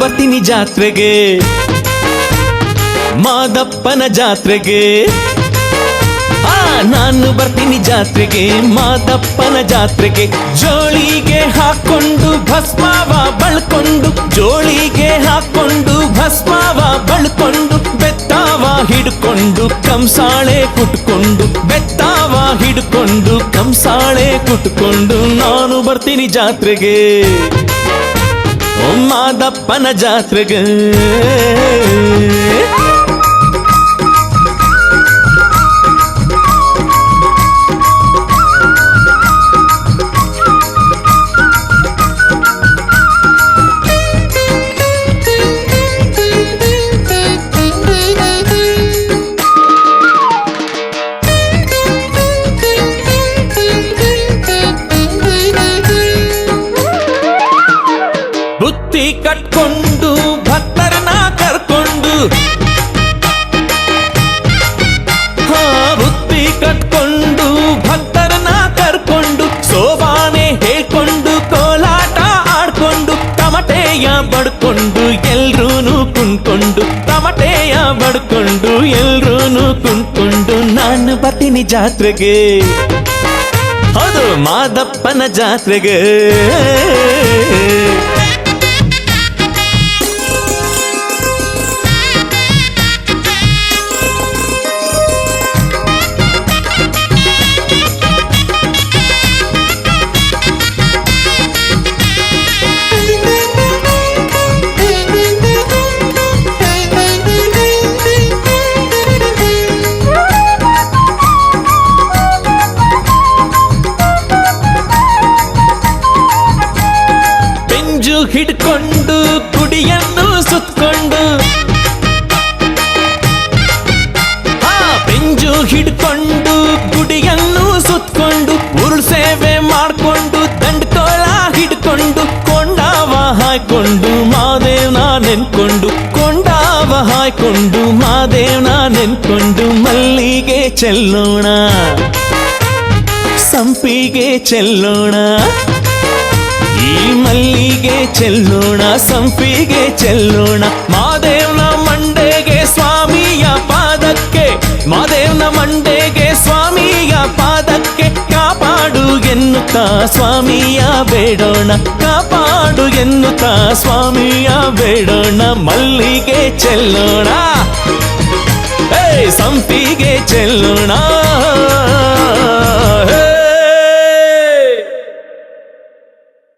ಬರ್ತೀನಿ ಜಾತ್ರೆಗೆ, ಮಾದಪ್ಪನ ಜಾತ್ರೆಗೆ. ನಾನು ಬರ್ತೀನಿ ಜಾತ್ರೆಗೆ, ಮಾದಪ್ಪನ ಜಾತ್ರೆಗೆ. ಜೋಳಿಗೆ ಹಾಕೊಂಡು ಭಸ್ಮಾವ ಬಳ್ಕೊಂಡು, ಜೋಳಿಗೆ ಹಾಕೊಂಡು ಭಸ್ಮಾವ ಬಳ್ಕೊಂಡು, ಬೆತ್ತಾವ ಹಿಡ್ಕೊಂಡು ಕಂಸಾಳೆ ಕುಟ್ಕೊಂಡು, ಬೆತ್ತಾವ ಹಿಡ್ಕೊಂಡು ಕಂಸಾಳೆ ಕುಟ್ಕೊಂಡು ನಾನು ಬರ್ತೀನಿ ಜಾತ್ರೆಗೆ, ಮಾದಪ್ಪನ ಜಾತ್ರೆಗೆ. ಬುತ್ತಿ ಕಟ್ಕೊಂಡು ಭಕ್ತರನ್ನ ಕರ್ಕೊಂಡು, ಬುತ್ತಿ ಕಟ್ಕೊಂಡು ಭಕ್ತರನ್ನ ಕರ್ಕೊಂಡು, ಸೋಬಾನೆ ಹೇಳ್ಕೊಂಡು ಕೋಲಾಟ ಆಡ್ಕೊಂಡು, ತಮಟೆಯ ಬಡ್ಕೊಂಡು ಎಲ್ರೂನು ಕುಣ್ಕೊಂಡು, ತಮಟೆಯ ಬಡ್ಕೊಂಡು ಎಲ್ರೂನು ಕುಣ್ಕೊಂಡು ನಾನು ಬರ್ತೀನಿ ಜಾತ್ರೆಗೆ, ಹೌದು ಮಾದಪ್ಪನ ಜಾತ್ರೆಗೆ. ಹಿಡ್ಕೊಂಡು ಕುಡಿಯನ್ನು ಸುತ್ಕೊಂಡು, ಪೆಂಜು ಹಿಡ್ಕೊಂಡು ಗುಡಿಯನ್ನು ಸುತ್ಕೊಂಡು, ಉರುಳು ಸೇವೆ ಮಾಡ್ಕೊಂಡು ದಂಡ್ಕೋಳ ಹಿಡ್ಕೊಂಡು, ಕೊಂಡಾವ ಹಾಯ್ಕೊಂಡು ಮಾದೇವ್ನ ನೆನ್ಕೊಂಡು, ಕೊಂಡಾವ ಹಾಯ್ಕೊಂಡು ಮಾದೇವ್ನ ನೆನ್ಕೊಂಡು, ಮಲ್ಲಿಗೆ ಚೆಲ್ಲೋಣ ಸಂಪಿಗೆ ಚೆಲ್ಲೋಣ, ಈ ಮಲ್ಲಿಗೆ ಚೆಲ್ಲೋಣ ಸಂಪಿಗೆ ಚೆಲ್ಲೋಣ, ಮಾದೇವ್ನ ಮಂಡೆಗೆ ಸ್ವಾಮಿಯ ಪಾದಕ್ಕೆ, ಮಾದೇವ್ನ ಮಂಡೆಗೆ ಸ್ವಾಮಿಯ ಪಾದಕ್ಕೆ, ಕಾಪಾಡು ಎನ್ನುತ್ತಾ ಸ್ವಾಮಿಯ ಬೇಡೋಣ, ಕಾಪಾಡು ಎನ್ನುತ್ತಾ ಸ್ವಾಮಿಯ ಬೇಡೋಣ, ಮಲ್ಲಿಗೆ ಚೆಲ್ಲೋಣ ಸಂಪಿಗೆ ಚೆಲ್ಲೋಣ.